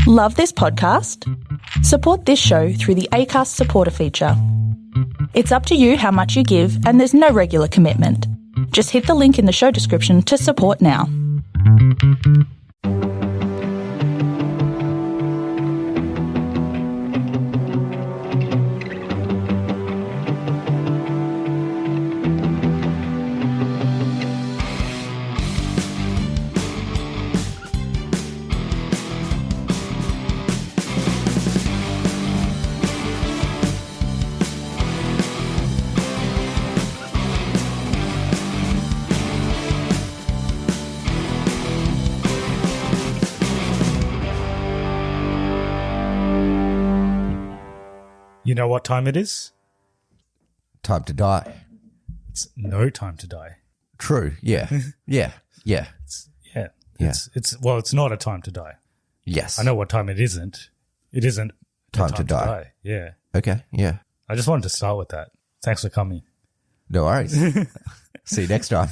Love this podcast? Support this show through the Acast supporter feature. It's up to you how much you give, and there's no regular commitment. Just hit the link in the show description to support now. You know what time it is? Time to die. It's no time to die. True. Yeah. Yeah. Yeah. It's not a time to die. Yes. I know what time it isn't. It isn't Time to die. Yeah. Okay. Yeah. I just wanted to start with that. Thanks for coming. No worries. See you next time.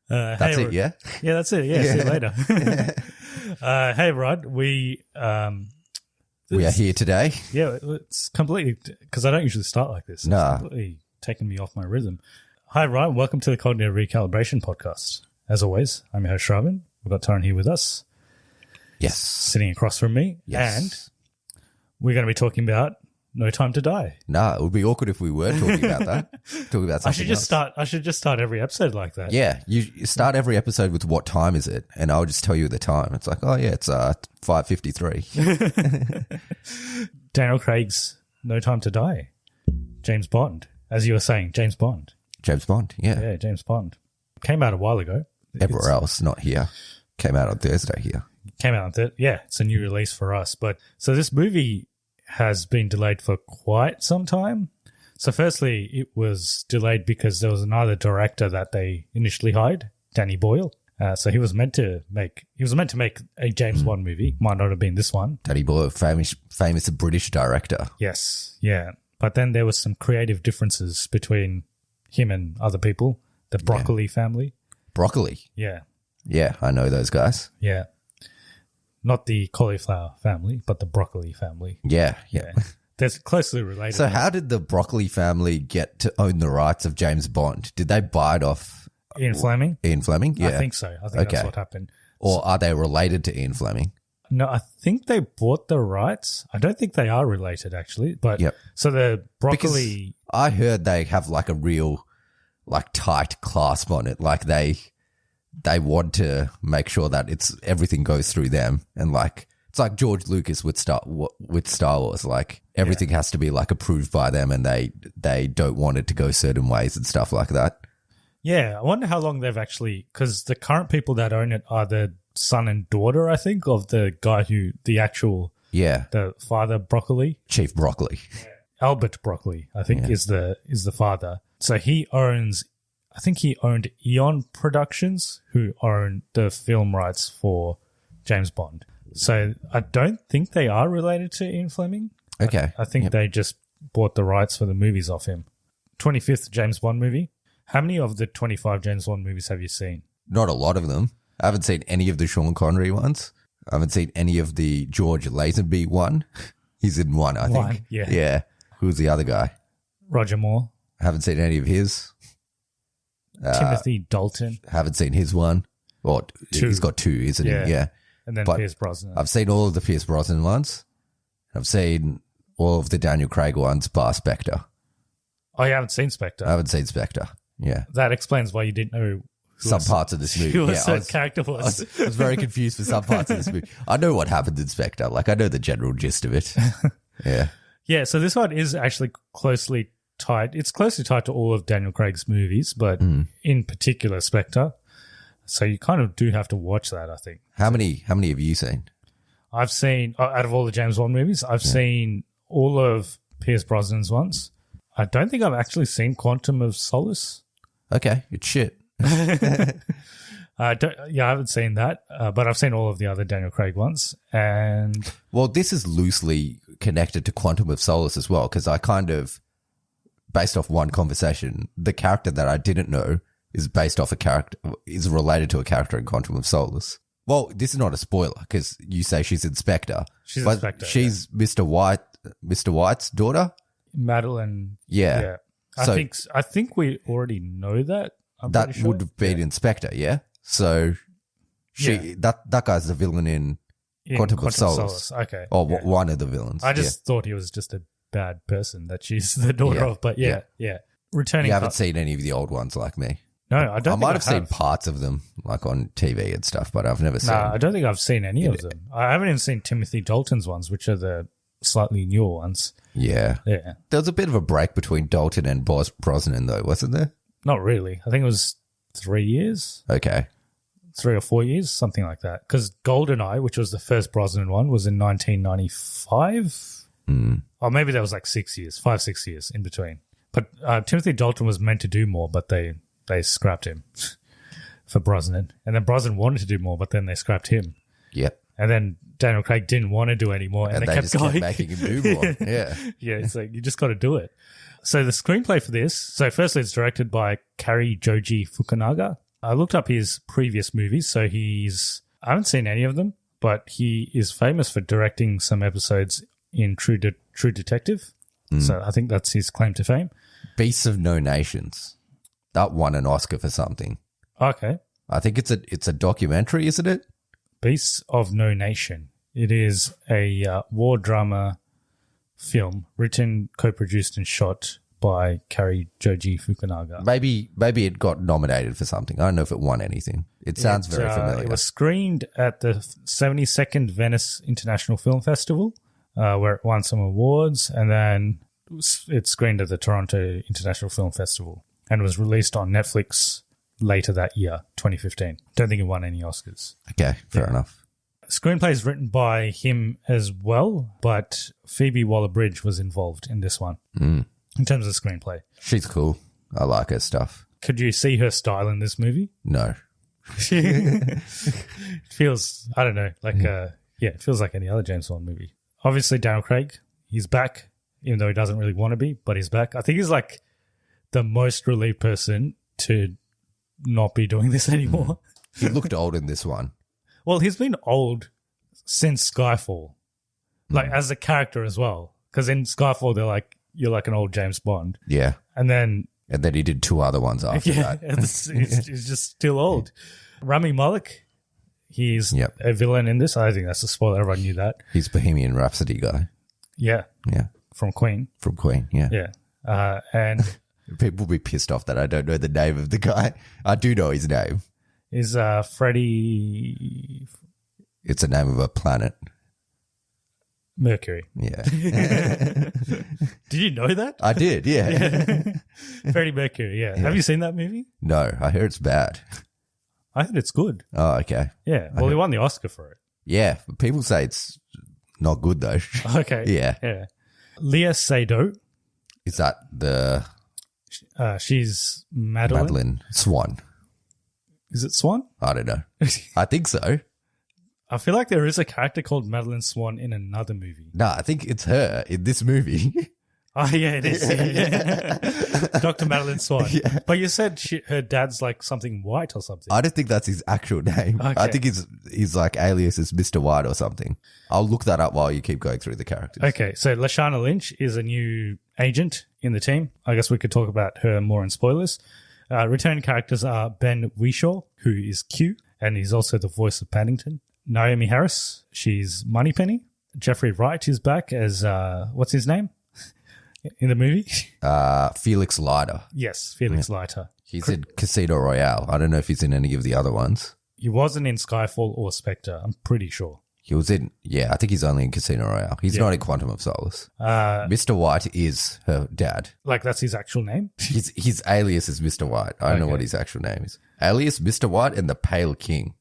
That's it. Yeah. Yeah, that's it. Yeah. See you later. Hey, Rod. We are here today. Yeah, it's completely because I don't usually start like this. Nah. It's completely taken me off my rhythm. Hi, Ryan. Welcome to the Cognitive Recalibration podcast. As always, I'm your host, Shravan. We've got Tyrone here with us. Yes. Sitting across from me. Yes. And we're going to be talking about No Time to Die. Nah, it would be awkward if we were talking about that. Talking about something I should just start every episode like that. Yeah. You start every episode with what time is it? And I'll just tell you the time. It's like, oh, yeah, it's 5:53. Daniel Craig's No Time to Die. James Bond. As you were saying, James Bond. James Bond, yeah. Yeah, James Bond. Came out a while ago. Everywhere else, not here. Came out on Thursday here. Came out on yeah, it's a new release for us. But so this movie has been delayed for quite some time. So firstly, it was delayed because there was another director that they initially hired, Danny Boyle. So he was meant to make a James Bond movie. Might not have been this one. Danny Boyle, famous British director. Yes, yeah. But then there was some creative differences between him and other people, the Broccoli family. Broccoli? Yeah. Yeah, I know those guys. Yeah. Not the cauliflower family, but the Broccoli family. Yeah. They're closely related. So how did the Broccoli family get to own the rights of James Bond? Did they buy it off Ian Fleming? Ian Fleming? Yeah. I think so. I think that's what happened. Or are they related to Ian Fleming? No, I think they bought the rights. I don't think they are related, actually. But so the Broccoli... Because I heard they have like a real tight clasp on it. Like they want to make sure that everything goes through them. And it's like George Lucas with Star Wars. Like everything has to be approved by them, and they don't want it to go certain ways and stuff like that. Yeah, I wonder how long they've actually, because the current people that own it are the son and daughter, I think, of the guy the father Broccoli. Chief Broccoli. Yeah. Albert Broccoli, I think, is the father. So he owns, I think he owned Eon Productions, who own the film rights for James Bond. So I don't think they are related to Ian Fleming. Okay. I think they just bought the rights for the movies off him. 25th James Bond movie. How many of the 25 James Bond movies have you seen? Not a lot of them. I haven't seen any of the Sean Connery ones. I haven't seen any of the George Lazenby one. He's in one, I think. Yeah. Yeah. Who's the other guy? Roger Moore. I haven't seen any of his. Timothy Dalton. Haven't seen his one. Or he's got two, isn't he? Yeah. And then But Pierce Brosnan. I've seen all of the Pierce Brosnan ones. I've seen all of the Daniel Craig ones, bar Spectre. Oh, you haven't seen Spectre? I haven't seen Spectre. Yeah. That explains why you didn't know parts of this movie. Who the character was. I was very confused for some parts of this movie. I know what happened in Spectre. I know the general gist of it. Yeah. Yeah, so this one is actually closely tied. It's closely tied to all of Daniel Craig's movies, but in particular Spectre. So you kind of do have to watch that, I think. How many have you seen? I've seen, out of all the James Bond movies, I've seen all of Pierce Brosnan's ones. I don't think I've actually seen Quantum of Solace. Okay, it's shit. I haven't seen that, but I've seen all of the other Daniel Craig ones. And well, this is loosely connected to Quantum of Solace as well, because I kind of, based off one conversation, the character that I didn't know is based off is related to a character in Quantum of Solace. Well, this is not a spoiler because you say she's Inspector. She's but Inspector. She's Mr. White's daughter. Madeline. Yeah. So I think we already know that. that would have been Inspector, yeah. So that guy's the villain in Quantum of Solace. Okay. Or one of the villains. I just thought he was just a bad person that she's the daughter of. But yeah. Returning. You haven't seen any of the old ones like me. No, I don't. I might have seen parts of them, like on TV and stuff, but I've never seen. No, I don't think I've seen any of them. I haven't even seen Timothy Dalton's ones, which are the slightly newer ones. Yeah. Yeah. There was a bit of a break between Dalton and Brosnan, though, wasn't there? Not really. I think it was 3 years. Okay. 3 or 4 years, something like that. Because GoldenEye, which was the first Brosnan one, was in 1995. Or maybe that was like 6 years, 5-6 years in between. But Timothy Dalton was meant to do more, but they scrapped him for Brosnan. And then Brosnan wanted to do more, but then they scrapped him. Yep. And then Daniel Craig didn't want to do any more, and they kept going. Kept making him do more. Yeah. Yeah, it's like, you just got to do it. So the screenplay for this, firstly it's directed by Kari Joji Fukunaga. I looked up his previous movies, I haven't seen any of them, but he is famous for directing some episodes in True Detective. So I think that's his claim to fame. Beasts of No Nations. That won an Oscar for something. Okay. I think it's a documentary, isn't it? Beasts of No Nation. It is a war drama film written, co-produced and shot by Kari Joji Fukunaga. Maybe it got nominated for something. I don't know if it won anything. It sounds very familiar. It was screened at the 72nd Venice International Film Festival, where it won some awards, and then it screened at the Toronto International Film Festival and was released on Netflix later that year, 2015. Don't think it won any Oscars. Okay, fair enough. Screenplay is written by him as well, but Phoebe Waller-Bridge was involved in this one in terms of screenplay. She's cool. I like her stuff. Could you see her style in this movie? No. It feels, I don't know, like, it feels like any other James Bond movie. Obviously, Daniel Craig, he's back, even though he doesn't really want to be, but he's back. I think he's like the most relieved person to not be doing this anymore. He looked old in this one. Well, he's been old since Skyfall, like as a character as well. Because in Skyfall, they're like, you're like an old James Bond. Yeah. And then he did 2 other ones after that. He's just still old. Rami Malek, he's a villain in this. I think that's a spoiler. Everyone knew that. He's Bohemian Rhapsody guy. Yeah. Yeah. From Queen. Yeah. Yeah. And people will be pissed off that I don't know the name of the guy. I do know his name. Is Freddie... It's the name of a planet. Mercury. Yeah. Did you know that? I did, yeah. Freddie Mercury, yeah. Have you seen that movie? No, I hear it's bad. I heard it's good. Oh, okay. Yeah. Well, he won the Oscar for it. Yeah, but people say it's not good though. Okay. Yeah. Leah Seydoux. Is that the... she's Madeline Swan. Is it Swan? I don't know. I think so. I feel like there is a character called Madeline Swan in another movie. No, I think it's her in this movie. Oh, yeah, it is. Yeah. Dr. Madeline Swan. Yeah. But you said her dad's like something White or something. I don't think that's his actual name. Okay. I think his like alias is Mr. White or something. I'll look that up while you keep going through the characters. Okay, so Lashana Lynch is a new agent in the team. I guess we could talk about her more in spoilers. Returning characters are Ben Whishaw, who is Q, and he's also the voice of Paddington. Naomi Harris, she's Moneypenny. Jeffrey Wright is back as, what's his name in the movie? Felix Leiter. Yes, Felix Leiter. He's in Casino Royale. I don't know if he's in any of the other ones. He wasn't in Skyfall or Spectre, I'm pretty sure. He was in, I think he's only in Casino Royale. He's not in Quantum of Solace. Mr. White is her dad. Like that's his actual name? His alias is Mr. White. I don't know what his actual name is. Alias Mr. White and the Pale King.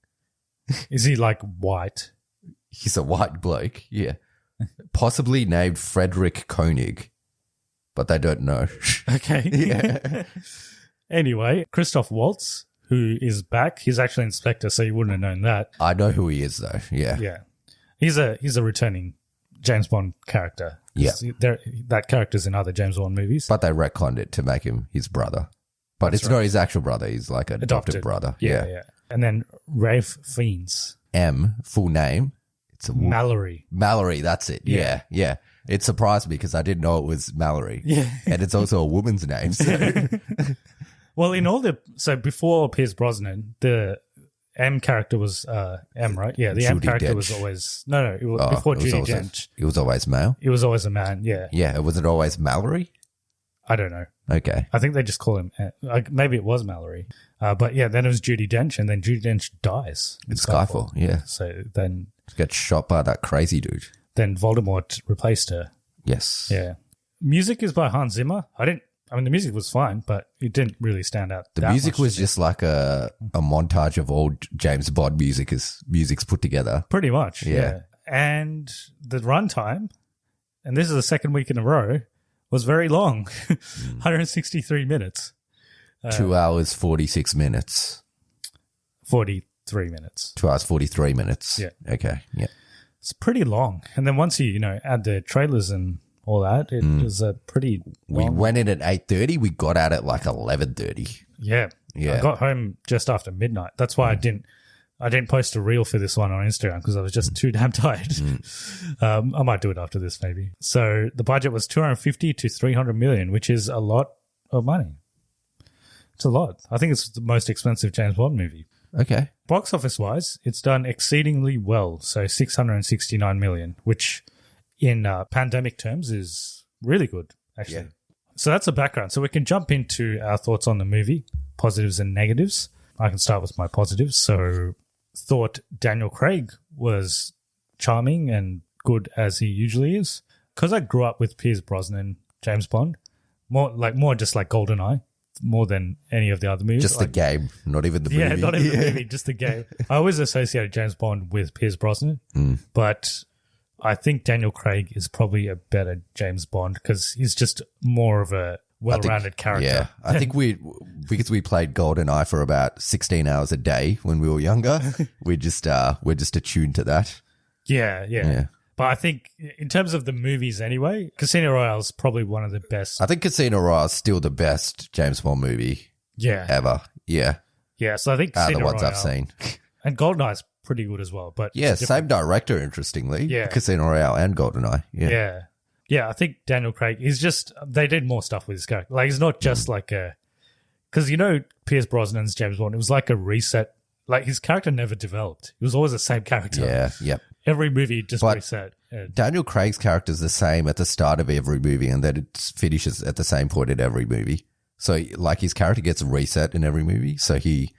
Is he like white? He's a white bloke, yeah. Possibly named Frederick Koenig, but they don't know. Okay. Yeah. Anyway, Christoph Waltz, who is back. He's actually Inspector, so you wouldn't have known that. I know who he is, though. Yeah. Yeah. He's a returning James Bond character. Yeah. That character's in other James Bond movies. But they retconned it to make him his brother. But it's not his actual brother. He's like an adopted brother. Yeah. And then Rafe Fiennes, M, full name. It's a Mallory. Mallory, that's it. Yeah. It surprised me because I didn't know it was Mallory. Yeah. And it's also a woman's name. So. Well, so before Pierce Brosnan, the M character was M, right? Yeah, the M Judi character Dench. was always it was before Judi Dench. It was always male. It was always a man. Yeah, Yeah, was it always Mallory? I don't know. Okay. I think they just call him. Maybe it was Mallory, but yeah, then it was Judi Dench, and then Judi Dench dies in It's Skyfall, yeah. So then Gets shot by that crazy dude. Voldemort replaced her. Yes. Yeah, music is by Hans Zimmer. I mean, the music was fine, but it didn't really stand out. The music was just like a montage of all James Bond music's put together. Pretty much, Yeah. yeah. And the runtime, and this is the second week in a row, was very long, 163 minutes. 2 hours, 46 minutes. 43 minutes. 2 hours, 43 minutes. Yeah. Okay. Yeah. It's pretty long. And then once you add the trailers and all that, it was a pretty We long. went in at 8:30. We got out at like 11:30. Yeah. Yeah. I got home just after midnight. That's why I didn't post a reel for this one on Instagram because I was just too damn tired. I might do it after this maybe. So the budget was 250 to 300 million, which is a lot of money. It's a lot. I think it's the most expensive James Bond movie. Okay. Box office wise, it's done exceedingly well. So 669 million, which in pandemic terms is really good, actually. Yeah. So that's a background. So we can jump into our thoughts on the movie, positives and negatives. I can start with my positives. So thought Daniel Craig was charming and good as he usually is. Because I grew up with Pierce Brosnan, James Bond, more just like GoldenEye, more than any of the other movies. Just the game, not even the movie. Yeah, not even the movie, just the game. I always associated James Bond with Pierce Brosnan, but I think Daniel Craig is probably a better James Bond because he's just more of a well-rounded character. Yeah, I think because we played GoldenEye for about 16 hours a day when we were younger, we're just attuned to that. Yeah. But I think in terms of the movies anyway, Casino Royale is probably one of the best. I think Casino Royale is still the best James Bond movie ever. Yeah. Yeah, so I think Out of Casino the ones Royale I've seen. and GoldenEye is pretty good as well. But Yeah, it's same director, interestingly. Yeah. Casino Royale and GoldenEye. Yeah. Yeah, I think Daniel Craig, they did more stuff with his character. Like, he's not just like because Pierce Brosnan's James Bond, it was like a reset. Like, his character never developed. It was always the same character. Yeah, yep. Every movie just reset. Daniel Craig's character is the same at the start of every movie and then it finishes at the same point in every movie. So, like, his character gets reset in every movie. So he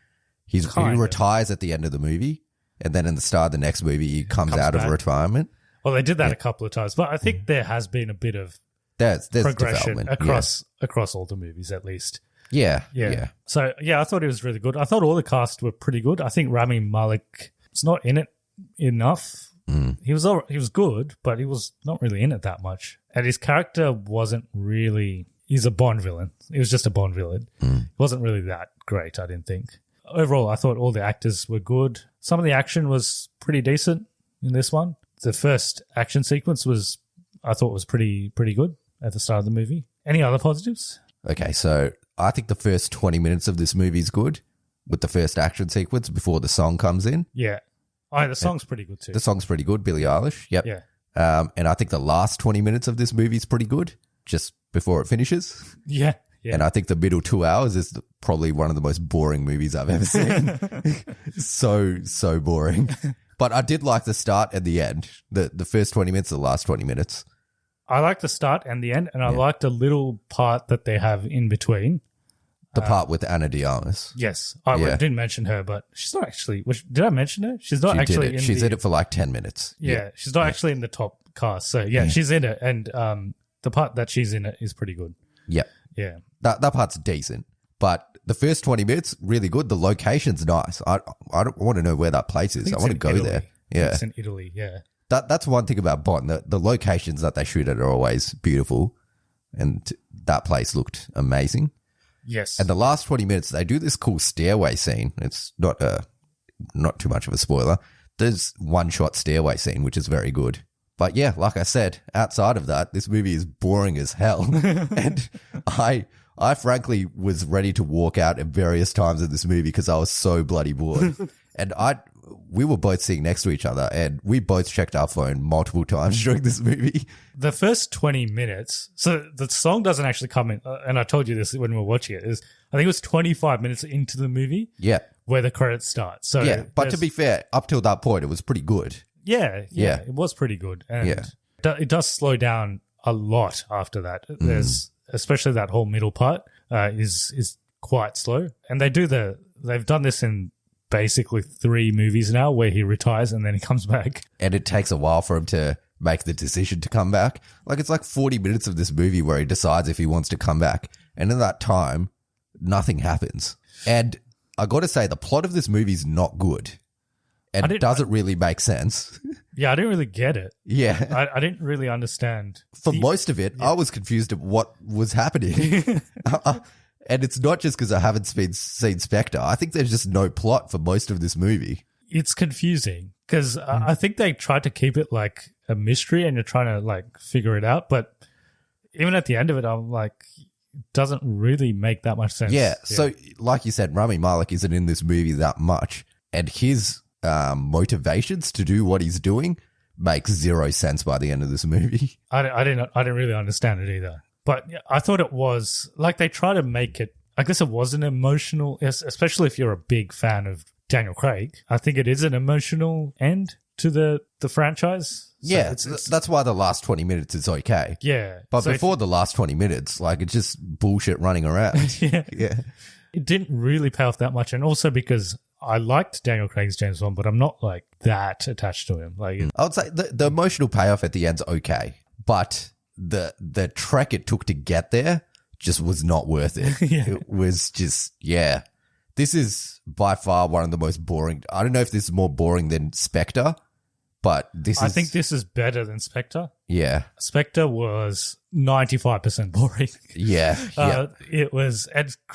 retires at the end of the movie and then in the start of the next movie, he comes out back. of retirement. Well, they did that a couple of times, but I think there has been a bit of There's progression development. across all the movies, at least. Yeah. So, I thought it was really good. I thought all the cast were pretty good. I think Rami Malek is not in it enough. He was good, but he was not really in it that much. And his character wasn't really... He's a Bond villain. He was just a Bond villain. He wasn't really that great, I didn't think. Overall, I thought all the actors were good. Some of the action was pretty decent in this one. The first action sequence I thought was pretty good at the start of the movie. Any other positives? Okay, so I think the first 20 minutes of this movie is good with the first action sequence before the song comes in. Yeah. Oh, the song's pretty good too. The song's pretty good, Billie Eilish. Yep. Yeah. And I think the last 20 minutes of this movie is pretty good just before it finishes. Yeah. And I think the middle 2 hours is probably one of the most boring movies I've ever seen. so boring. But I did like the start and the end, the first 20 minutes, the last 20 minutes. I like the start and the end, and I liked a little part that they have in between. The part with Ana de Armas. Yes. I didn't mention her, but she's not actually... Did I mention her? She's not actually in She's in it for like 10 minutes. Yeah, she's not actually in the top cast. So, she's in it, and the part that she's in it is pretty good. Yep. Yeah. That part's decent. But the first 20 minutes, really good. The location's nice. I don't want to know where that place is. I want to go Italy. there. Yeah. It's in Italy, yeah. That's one thing about Bond. The locations that they shoot at are always beautiful. And that place looked amazing. Yes. And the last 20 minutes, they do this cool stairway scene. It's not too much of a spoiler. There's one shot stairway scene, which is very good. But yeah, like I said, outside of that, this movie is boring as hell. And I frankly was ready to walk out at various times in this movie because I was so bloody bored. And we were both sitting next to each other and we both checked our phone multiple times during this movie. The first 20 minutes, so the song doesn't actually come in, and I told you this when we were watching it, I think it was 25 minutes into the movie Yeah. where the credits start. So Yeah. But to be fair, up till that point, it was pretty good. yeah, it was pretty good. And it does slow down a lot after that. There's, especially that whole middle part is quite slow. And they've done this in basically 3 movies now where he retires and then he comes back. And it takes a while for him to make the decision to come back. Like, it's like 40 minutes of this movie where he decides if he wants to come back. And in that time, nothing happens. And I got to say, the plot of this movie is not good. And it doesn't really make sense. Yeah, I didn't really get it. Yeah. I didn't really understand. For most of it, I was confused at what was happening. And it's not just because I haven't seen Spectre. I think there's just no plot for most of this movie. It's confusing because I think they tried to keep it like a mystery and you're trying to like figure it out. But even at the end of it, I'm like, it doesn't really make that much sense. Yeah. So like you said, Rami Malek isn't in this movie that much. And his motivations to do what he's doing makes 0 sense by the end of this movie. I didn't really understand it either. But yeah, I thought it was like they try to make it, I guess it was an emotional, especially if you're a big fan of Daniel Craig. I think it is an emotional end to the franchise. So yeah, that's why the last 20 minutes is okay. Yeah. But so before the last 20 minutes, like, it's just bullshit running around. Yeah. Yeah. It didn't really pay off that much. And also because I liked Daniel Craig's James Bond, but I'm not like that attached to him. Like, I would say the emotional payoff at the end's okay, but the trek it took to get there just was not worth it. Yeah. It was just, yeah. This is by far one of the most boring. I don't know if this is more boring than Spectre, but I think this is better than Spectre. Yeah. Spectre was 95% boring. Yeah. Yeah. It was,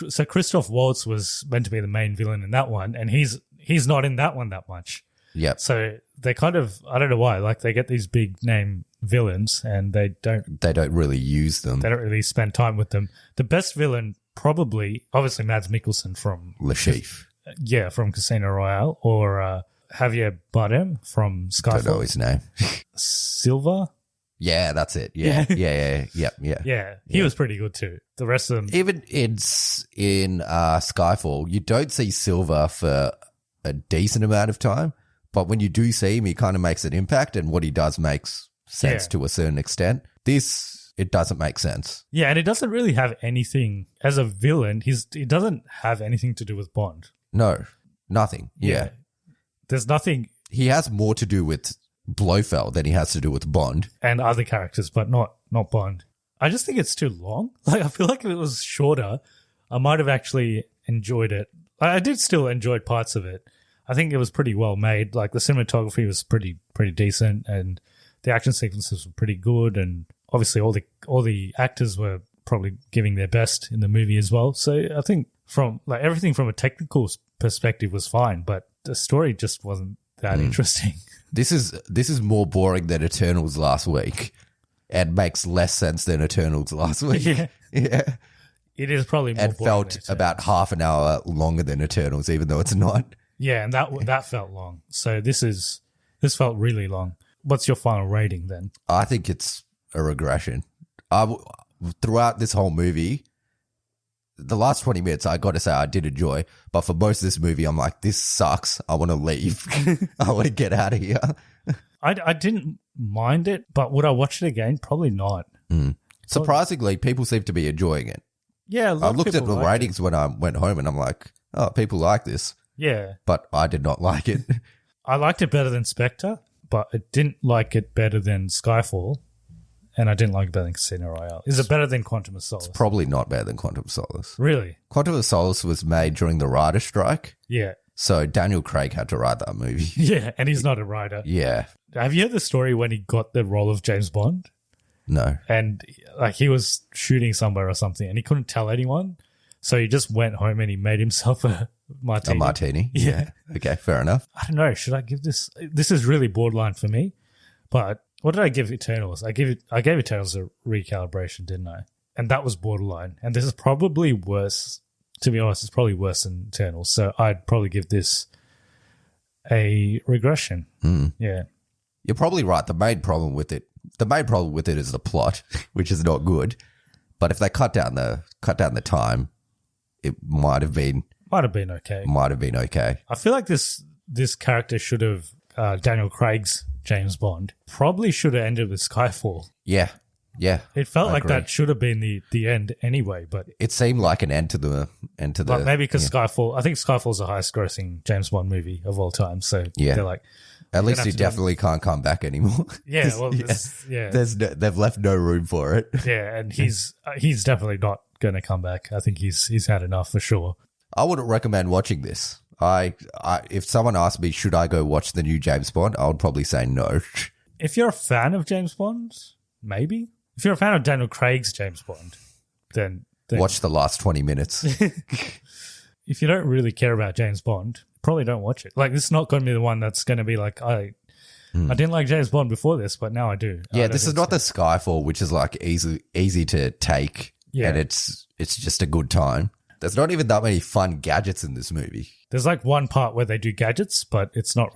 so Christoph Waltz was meant to be the main villain in that one, and he's not in that one that much. Yeah. So they kind of, I don't know why, like they get these big name villains and they don't really use them. They don't really spend time with them. The best villain probably, obviously Mads Mikkelsen from Le Chiffre. Yeah, from Casino Royale, or Javier Bardem from Skyfall. Don't know his name. Silva? Yeah, that's it. Yeah. Yeah. He was pretty good too. The rest of them, even in Skyfall, you don't see Silva for a decent amount of time, but when you do see him, he kind of makes an impact, and what he does makes sense to a certain extent. This, it doesn't make sense. Yeah, and it doesn't really have anything as a villain. He doesn't have anything to do with Bond. No, nothing. Yeah. There's nothing. He has more to do with Blofeld than he has to do with Bond and other characters, but not Bond. I just think it's too long. Like, I feel like if it was shorter, I might have actually enjoyed it. I did still enjoy parts of it. I think it was pretty well made. Like, the cinematography was pretty decent, and the action sequences were pretty good, and obviously all the actors were probably giving their best in the movie as well. So I think from like everything from a technical perspective was fine, but the story just wasn't that interesting. This is more boring than Eternals last week, and makes less sense than Eternals last week. Yeah. It is probably more and boring felt about half an hour longer than Eternals, even though it's not. Yeah, and that felt long. So this felt really long. What's your final rating then? I think it's a regression. Throughout this whole movie, the last 20 minutes, I got to say I did enjoy, but for most of this movie, I'm like, this sucks. I want to leave. I want to get out of here. I didn't mind it, but would I watch it again? Probably not. Surprisingly, people seem to be enjoying it. Yeah, I looked at the ratings when I went home, and I'm like, oh, people like this. Yeah. But I did not like it. I liked it better than Spectre, but I didn't like it better than Skyfall, and I didn't like it better than Casino Royale. Is it better than Quantum of Solace? It's probably not better than Quantum of Solace. Really? Quantum of Solace was made during the writer strike. Yeah. So Daniel Craig had to write that movie. Yeah, and he's not a writer. Yeah. Have you heard the story when he got the role of James Bond? No. And like he was shooting somewhere or something, and he couldn't tell anyone. So he just went home and he made himself a martini. A martini? Yeah. Okay, fair enough. I don't know. Should I give this? This is really borderline for me. But what did I give Eternals? I gave Eternals a recalibration, didn't I? And that was borderline. And this is probably worse. To be honest, it's probably worse than Eternals. So I'd probably give this a regression. Yeah. You're probably right. The main problem with it is the plot, which is not good. But if they cut down the time, it might have been okay. I feel like this character should have Daniel Craig's James Bond probably should have ended with Skyfall. Yeah. It felt I like agree. that should have been the end anyway, but it seemed like an end to the but maybe because Skyfall, I think Skyfall's the highest grossing James Bond movie of all time. So they're like, at least he definitely can't come back anymore. Yeah, well, they've left no room for it. Yeah, and he's definitely not going to come back. I think he's had enough for sure. I wouldn't recommend watching this. If someone asked me, should I go watch the new James Bond, I would probably say no. If you're a fan of James Bond, maybe. If you're a fan of Daniel Craig's James Bond, then watch the last 20 minutes. If you don't really care about James Bond, probably don't watch it. Like, this is not going to be the one that's going to be like, I didn't like James Bond before this, but now I do. Yeah, this is not the Skyfall, which is like easy to take, and it's just a good time. There's not even that many fun gadgets in this movie. There's like one part where they do gadgets, but it's not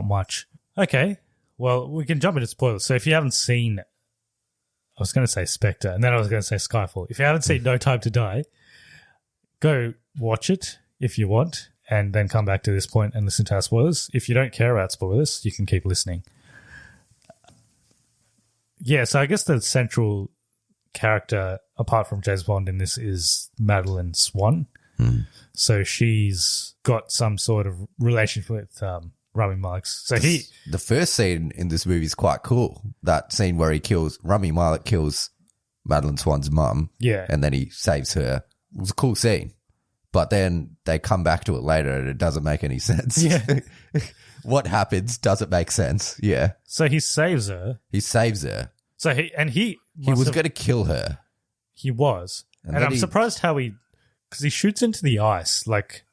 much. Okay, well, we can jump into spoilers. So if you haven't seen, I was going to say Spectre, and then I was going to say Skyfall. If you haven't seen No Time to Die, go watch it if you want, and then come back to this point and listen to our spoilers. If you don't care about spoilers, you can keep listening. Yeah, so I guess the central character, apart from James Bond in this, is Madeline Swan. So she's got some sort of relationship with Rami Malek. So the first scene in this movie is quite cool. That scene where Rami Malek kills Madeline Swan's mum. Yeah. And then he saves her. It was a cool scene. But then they come back to it later and it doesn't make any sense. Yeah. What happens doesn't make sense. Yeah. So he saves her. So he was going to kill her. He was. And I'm surprised how because he shoots into the ice, like,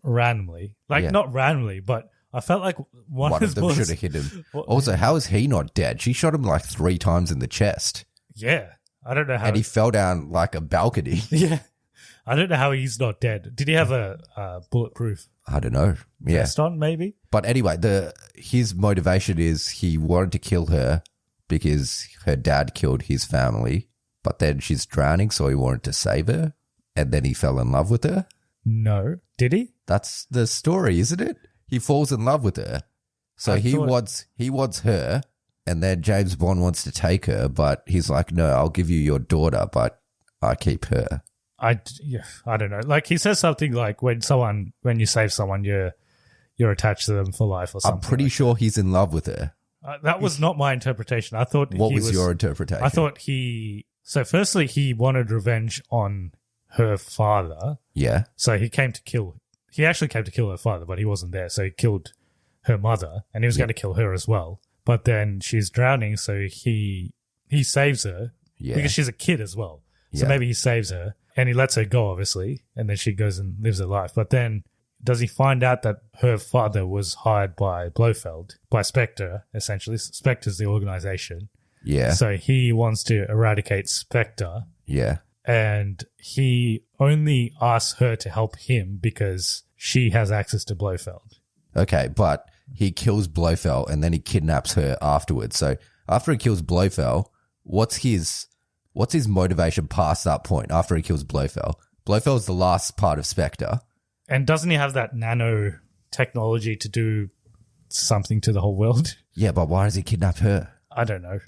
randomly. Like, not randomly, but I felt like one of them should have hit him. Also, how is he not dead? She shot him like 3 times in the chest. Yeah. I don't know how. And he fell down like a balcony. Yeah. I don't know how he's not dead. Did he have a bulletproof I don't know. Yeah. vest on, maybe? But anyway, his motivation is he wanted to kill her because her dad killed his family, but then she's drowning, so he wanted to save her, and then he fell in love with her. No. Did he? That's the story, isn't it? He falls in love with her. So he wants her, and then James Bond wants to take her, but he's like, no, I'll give you your daughter, but I keep her. I don't know. Like, he says something like, when you save someone, you're attached to them for life or something. I'm pretty sure he's in love with her. That was not my interpretation. I thought What was your interpretation? I thought so firstly, he wanted revenge on her father. Yeah. So he actually came to kill her father, but he wasn't there. So he killed her mother, and he was going to kill her as well. But then she's drowning, so he saves her because she's a kid as well. So maybe he saves her, and he lets her go, obviously, and then she goes and lives her life. But then does he find out that her father was hired by Blofeld, by Spectre, essentially? Spectre's the organization. Yeah. So he wants to eradicate Spectre. Yeah. And he only asks her to help him because she has access to Blofeld. Okay, but he kills Blofeld and then he kidnaps her afterwards. So after he kills Blofeld, what's his motivation past that point after he kills Blofeld? Blofeld's the last part of Spectre. And doesn't he have that nano technology to do something to the whole world? Yeah, but why does he kidnap her? I don't know.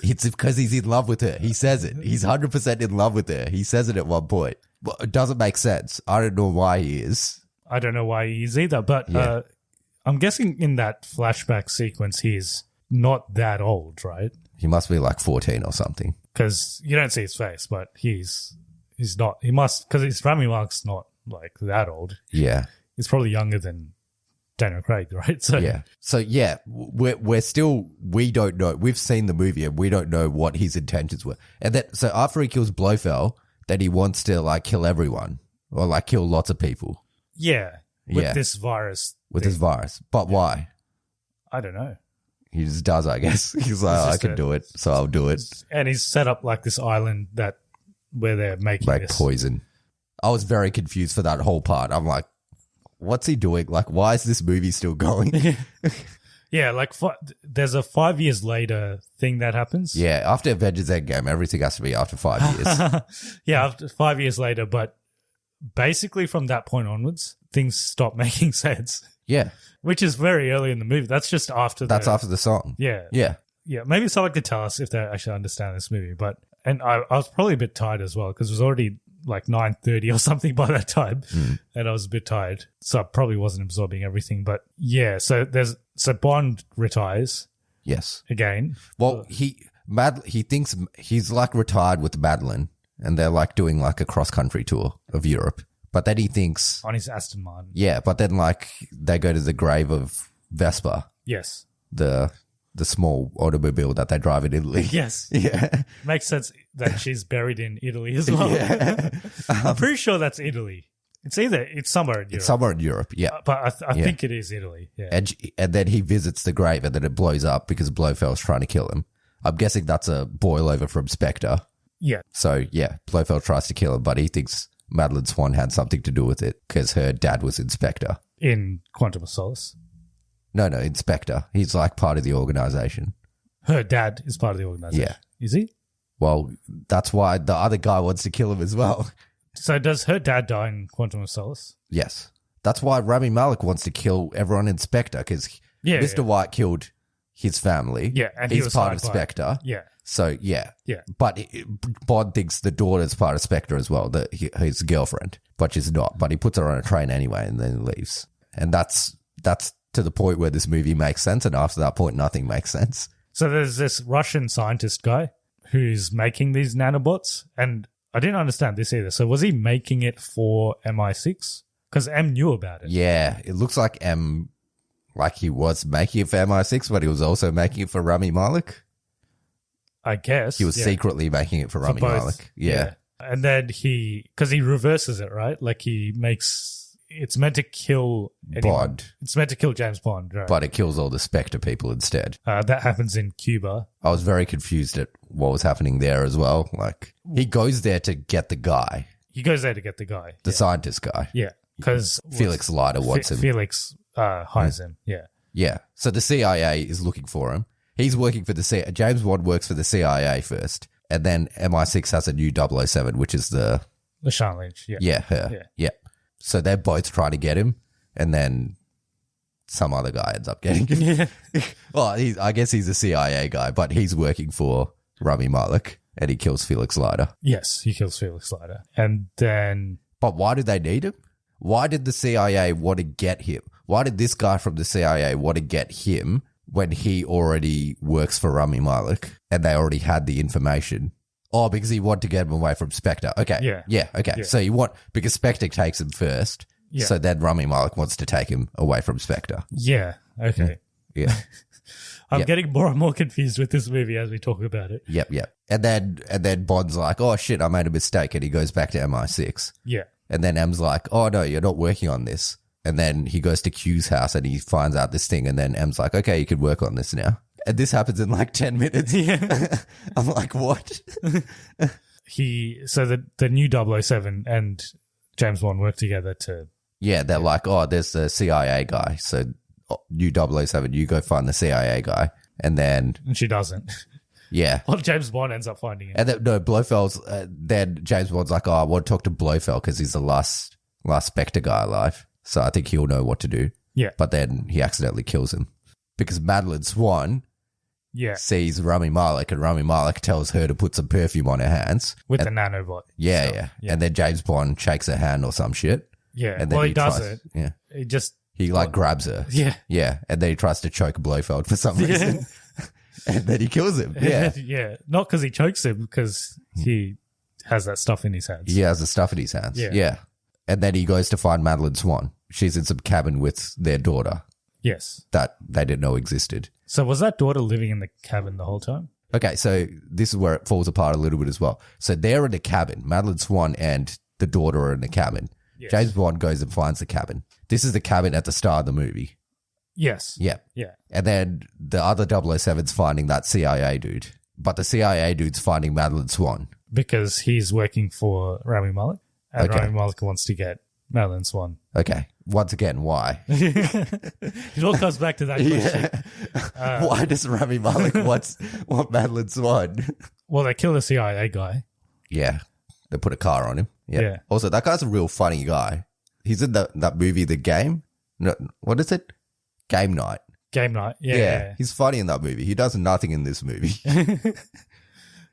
It's because he's in love with her. He says it. He's 100% in love with her. He says it at one point. But it doesn't make sense. I don't know why he is. I don't know why he is either. But I'm guessing in that flashback sequence, he's not that old, right? He must be like 14 or something. Because you don't see his face, but he's not. He must, because his Rami Malek's not like that old. Yeah. He's probably younger than Daniel Craig, right? So we're still, we don't know. We've seen the movie and we don't know what his intentions were. And then, so after he kills Blofeld, then he wants to like kill everyone or like kill lots of people. Yeah. With this virus. With this virus. But why? I don't know. He just does, I guess. He's like, I can do it, so I'll do it. And he's set up like this island where they're making like poison. I was very confused for that whole part. I'm like, what's he doing? Like, why is this movie still going? Yeah, like there's a 5 years later thing that happens. Yeah, after Avengers Endgame, everything has to be after 5 years. Yeah, after 5 years later, but basically from that point onwards, things stop making sense. Yeah. Which is very early in the movie. That's just after That's after the song. Yeah. Yeah. Yeah, maybe someone could tell us if they actually understand this movie. And I was probably a bit tired as well because it was already like 9:30 or something by that time, and I was a bit tired, so I probably wasn't absorbing everything. But yeah, so Bond retires. Yes. Again. Well, he thinks he's like retired with Madeline, and they're like doing like a cross country tour of Europe. But then he thinks on his Aston Martin. Yeah, but then like they go to the grave of Vespa. Yes. The small automobile that they drive in Italy. Yes. Yeah. Makes sense that she's buried in Italy as well. Yeah. I'm pretty sure that's Italy. It's somewhere in Europe. It's somewhere in Europe, yeah. But I think it is Italy, yeah. And then he visits the grave and then it blows up because Blofeld's trying to kill him. I'm guessing that's a boil over from Spectre. Yeah. So, yeah, Blofeld tries to kill him, but he thinks Madeline Swan had something to do with it because her dad was in Spectre. In Quantum of Solace? No, in Spectre. He's like part of the organization. Her dad is part of the organization? Yeah. Is he? Well, that's why the other guy wants to kill him as well. So does her dad die in Quantum of Solace? Yes. That's why Rami Malek wants to kill everyone in Spectre because Mr. White killed his family. Yeah, and he's part of Spectre. Yeah. So, yeah. Yeah. But Bond thinks the daughter's part of Spectre as well, his girlfriend, but she's not. But he puts her on a train anyway and then leaves. And that's to the point where this movie makes sense, and after that point, nothing makes sense. So there's this Russian scientist guy who's making these nanobots, and I didn't understand this either. So was he making it for MI6? Because M knew about it. Yeah, it looks like M, like he was making it for MI6, but he was also making it for Rami Malek. I guess. He was secretly making it for Rami Malek. Yeah. And then because he reverses it, right? Like it's meant to kill anyone. Bond. It's meant to kill James Bond, right? But it kills all the Spectre people instead. That happens in Cuba. I was very confused at what was happening there as well. Like, he goes there to get the guy. He goes there to get the guy. The scientist guy. Yeah. Because Felix Leiter wants him. Felix hires him. Yeah. Yeah. So the CIA is looking for him. He's working for the CIA. James Bond works for the CIA first. And then MI6 has a new 007, which is the... LaShawn Lynch. Yeah. Yeah, her. Yeah. So they're both trying to get him, and then some other guy ends up getting him. Well, I guess he's a CIA guy, but he's working for Rami Malek, and he kills Felix Leiter. Yes, he kills Felix Leiter. And then... But why do they need him? Why did the CIA want to get him? Why did this guy from the CIA want to get him when he already works for Rami Malek, and they already had the information? Oh, because he wanted to get him away from Spectre. Okay. Yeah. Okay. Yeah. So because Spectre takes him first. Yeah. So then Rami Malek wants to take him away from Spectre. Yeah. Okay. Yeah. I'm getting more and more confused with this movie as we talk about it. Yep. And then Bond's like, oh shit, I made a mistake. And he goes back to MI6. Yeah. And then M's like, oh no, you're not working on this. And then he goes to Q's house and he finds out this thing. And then M's like, okay, you can work on this now. And this happens in like 10 minutes. Yeah. I'm like, what? So the new 007 and James Bond work together to... Yeah, they're like, oh, there's the CIA guy. So new 007, you go find the CIA guy. And she doesn't. Yeah. Well, James Bond ends up finding it. And Blofeld's... then James Bond's like, oh, I want to talk to Blofeld because he's the last Spectre guy alive. So I think he'll know what to do. Yeah. But then he accidentally kills him. Because Madeline Swan... Yeah. sees Rami Malek, and Rami Malek tells her to put some perfume on her hands. With the nanobot. Yeah. And then James Bond shakes her hand or some shit. Yeah. And then he does it. Yeah. He grabs her. Yeah. Yeah. And then he tries to choke Blofeld for some reason. And then he kills him. Yeah. Yeah. Not because he chokes him, because he has that stuff in his hands. He has the stuff in his hands. Yeah. And then he goes to find Madeline Swan. She's in some cabin with their daughter. Yes. That they didn't know existed. So was that daughter living in the cabin the whole time? Okay, so this is where it falls apart a little bit as well. So they're in the cabin. Madeline Swan and the daughter are in the cabin. Yes. James Bond goes and finds the cabin. This is the cabin at the start of the movie. Yes. Yeah. Yeah. And then the other 007's finding that CIA dude. But the CIA dude's finding Madeline Swan. Because he's working for Rami Malek. And Rami Malek wants to get Madeline Swan. Okay. Once again, why? It all comes back to that question. Why does Rami Malek want Madeline Swan? Well, they killed a CIA guy. Yeah. They put a car on him. Yeah. Also, that guy's a real funny guy. He's in that movie, The Game. No, what is it? Game Night. Game Night. Yeah. He's funny in that movie. He does nothing in this movie.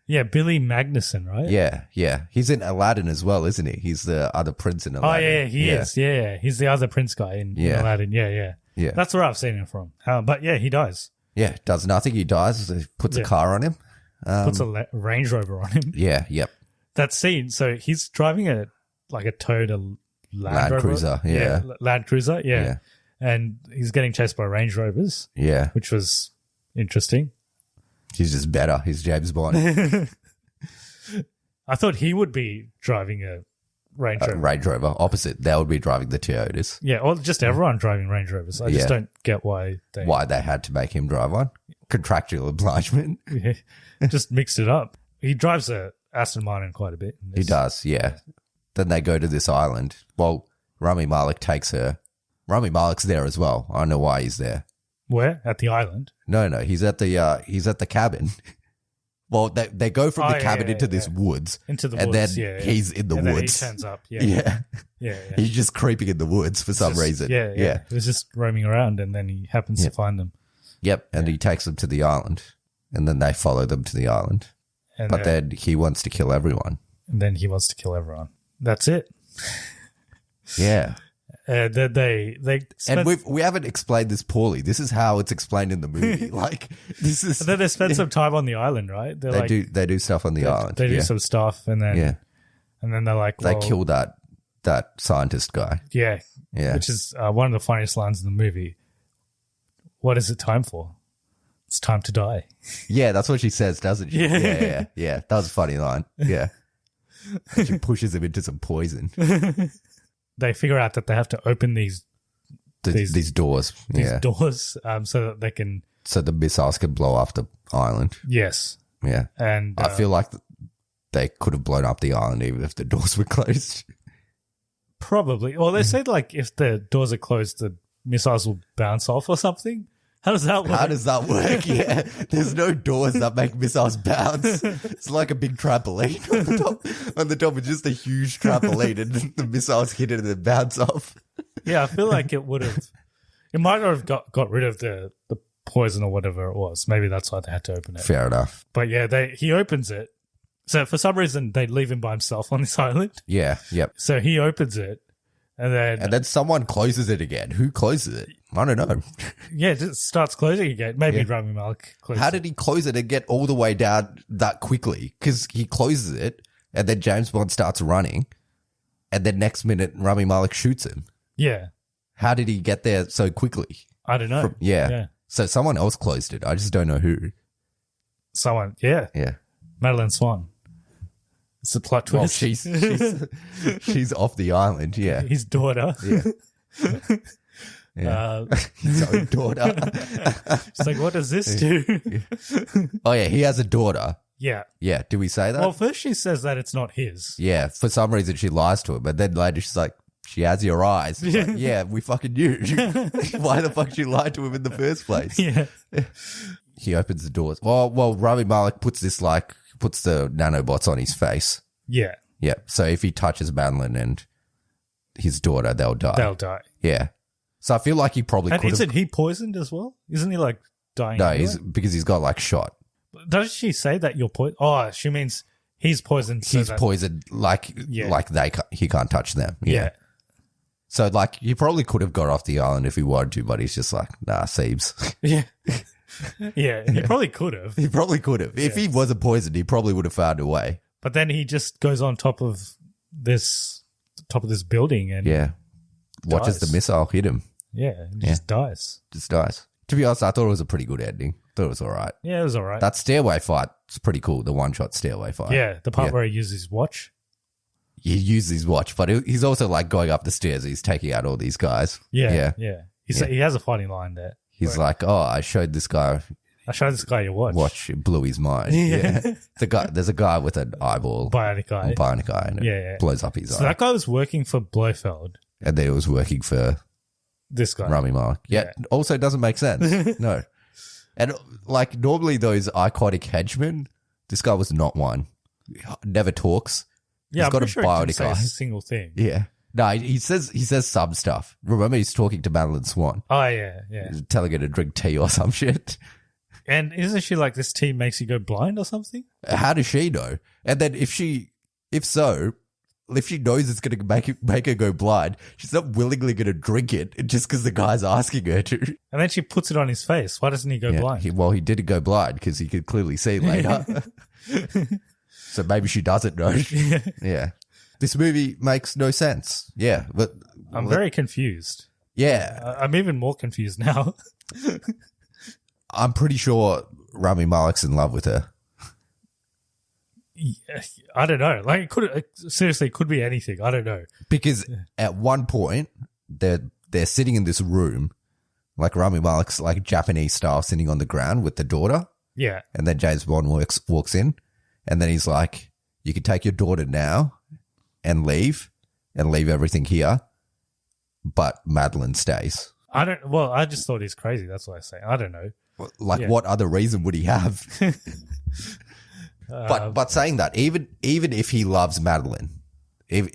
Yeah, Billy Magnuson, right? Yeah. He's in Aladdin as well, isn't he? He's the other prince in Aladdin. Oh, yeah, he is. Yeah. He's the other prince guy in Aladdin. Yeah. That's where I've seen him from. But yeah, he dies. Yeah, does nothing. He dies. He puts a car on him. Puts a Range Rover on him. Yeah, yep. That scene, so he's driving a Toyota Land Rover. Cruiser, yeah. Land Cruiser, yeah. And he's getting chased by Range Rovers. Yeah. Which was interesting. He's just better. He's James Bond. I thought he would be driving a Range Rover. Range Rover. Opposite. They would be driving the Toyotas. Yeah, or just everyone driving Range Rovers. I just don't get why they had to make him drive one. Contractual obligement. Yeah, just mixed it up. He drives a Aston Martin quite a bit. He does, yeah. Then they go to this island. Well, Rami Malek takes her. Rami Malek's there as well. I don't know why he's there. Where? At the island? No, he's at the cabin. Well, they go from the cabin into this woods. Into the woods, and then he's in the and woods. Then he turns up, Yeah. He's just creeping in the woods for some reason. Yeah. He was just roaming around and then he happens to find them. Yep, and he takes them to the island. And then they follow them to the island. But then he wants to kill everyone. And then he wants to kill everyone. That's it. Yeah. They and we haven't explained this poorly. This is how it's explained in the movie. Like this is. And then they spend some time on the island, right? They do stuff on the island. They do some stuff, and then they're like, they kill that scientist guy. Yeah, yeah. Which is one of the funniest lines in the movie. What is it time for? It's time to die. Yeah, that's what she says, doesn't she? Yeah. Yeah. That was a funny line. Yeah. And she pushes him into some poison. They figure out that they have to open these doors. Doors, so that they can. So the missiles can blow off the island. Yes. Yeah. And I feel like they could have blown up the island even if the doors were closed. Probably. Well, they said like if the doors are closed, the missiles will bounce off or something. How does that work? Yeah. There's no doors that make missiles bounce. It's like a big trampoline on the top. On the top is just a huge trampoline and the missiles hit it and then bounce off. Yeah, I feel like it would have. It might have got rid of the poison or whatever it was. Maybe that's why they had to open it. Fair enough. But yeah, he opens it. So for some reason, they leave him by himself on this island. Yeah, yep. So he opens it. And then someone closes it again. Who closes it? I don't know. Yeah, it just starts closing again. Maybe Rami Malek closes it. How did he close it and get all the way down that quickly? Because he closes it, and then James Bond starts running, and then next minute Rami Malek shoots him. Yeah. How did he get there so quickly? I don't know. Yeah. So someone else closed it. I just don't know who. Someone, yeah. Yeah. Madeline Swan. It's a plot twist. Well, she's off the island, yeah. His daughter. Yeah. His own daughter. She's like, what does this do? Oh, yeah, he has a daughter. Yeah. Yeah, do we say that? Well, first she says that it's not his. Yeah, for some reason she lies to him, but then later she's like, she has your eyes. Like, yeah, we fucking knew. Why the fuck she lied to him in the first place? Yeah. He opens the doors. Well, Rami Malek puts the nanobots on his face. Yeah. Yeah. So if he touches Madeline and his daughter, they'll die. They'll die. Yeah. So I feel like he probably could have. Isn't he poisoned as well? Isn't he like dying? No, because he's got like shot. Does she say that you're poisoned? Oh, she means he's poisoned. He's poisoned he can't touch them. Yeah. So like he probably could have got off the island if he wanted to, but he's just like, nah, seems. Yeah. Yeah, he probably could have. He probably could have. If he wasn't poisoned, he probably would have found a way. But then he just goes on top of this building and watches the missile hit him. Yeah, and just dies. Just dies. To be honest, I thought it was a pretty good ending. Thought it was all right. Yeah, it was all right. That stairway fight is pretty cool. The one-shot stairway fight. Yeah, the part where he uses his watch. He uses his watch, but he's also like going up the stairs. He's taking out all these guys. Yeah. He has a funny line there. He's like, oh, I showed this guy your watch. Watch, it blew his mind. Yeah. There's a guy with an eyeball. Bionic eye. And it blows up his eye. So that guy was working for Blofeld And then it was working for This guy. Rami Malek. Yeah. Also doesn't make sense. No. And like normally those iconic henchmen, this guy was not one. Never talks. Yeah, He's I'm got pretty a sure he didn't bionic say eye. a single thing. Yeah. No, he says some stuff. Remember, he's talking to Madeline Swan, Oh, yeah. telling her to drink tea or some shit. And isn't she like, this tea makes you go blind or something? How does she know? And then if she knows it's going to make her go blind, she's not willingly going to drink it just because the guy's asking her to. And then she puts it on his face. Why doesn't he go blind? He didn't go blind because he could clearly see later. So maybe she doesn't know. Yeah. This movie makes no sense. Yeah. But I'm very confused. Yeah. I'm even more confused now. I'm pretty sure Rami Malek's in love with her. I don't know. Like, it could be anything. I don't know. Because at one point, they're sitting in this room, like Rami Malek's like Japanese style, sitting on the ground with the daughter. Yeah. And then James Bond walks in, and then he's like, "You can take your daughter now and leave everything here, but Madeline stays." I just thought he's crazy. That's what I say. I don't know. Like, what other reason would he have? But saying that, even if he loves Madeline,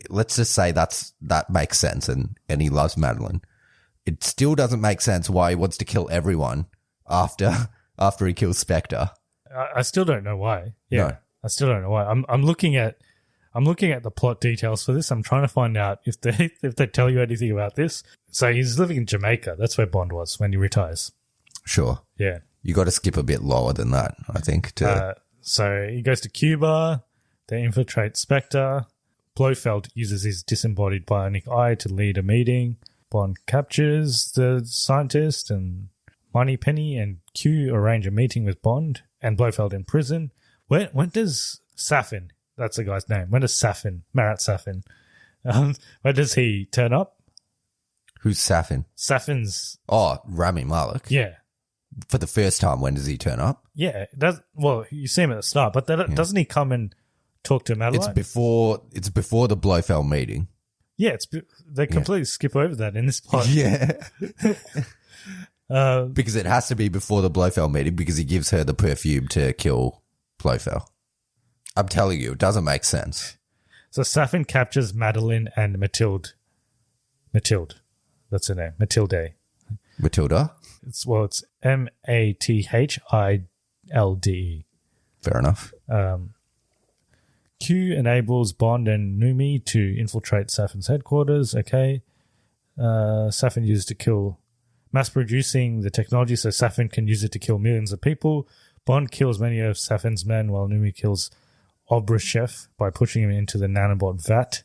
let's just say that makes sense, and he loves Madeline, it still doesn't make sense why he wants to kill everyone after he kills Spectre. I still don't know why. Yeah, No. I still don't know why. I'm looking at the plot details for this. I'm trying to find out if they tell you anything about this. So he's living in Jamaica. That's where Bond was when he retires. Sure. Yeah. You got to skip a bit lower than that, I think. So he goes to Cuba. They infiltrate Spectre. Blofeld uses his disembodied bionic eye to lead a meeting. Bond captures the scientist, and Moneypenny and Q arrange a meeting with Bond and Blofeld in prison. When does Safin, that's the guy's name, when does Marat Safin, when does he turn up? Who's Safin? Safin's... Oh, Rami Malek. Yeah. For the first time, when does he turn up? Yeah. You see him at the start, but doesn't he come and talk to Madeline? It's before the Blofeld meeting. Yeah, they completely skip over that in this part. Yeah. Because it has to be before the Blofeld meeting, because he gives her the perfume to kill Blofeld. I'm telling you, it doesn't make sense. So Safin captures Madeline and Mathilde. That's her name. Mathilde. Matilda? It's Mathilde. Fair enough. Q enables Bond and Numi to infiltrate Safin's headquarters. Okay. Safin used to kill, mass producing the technology so Safin can use it to kill millions of people. Bond kills many of Safin's men while Numi kills Obrishev by pushing him into the nanobot vat.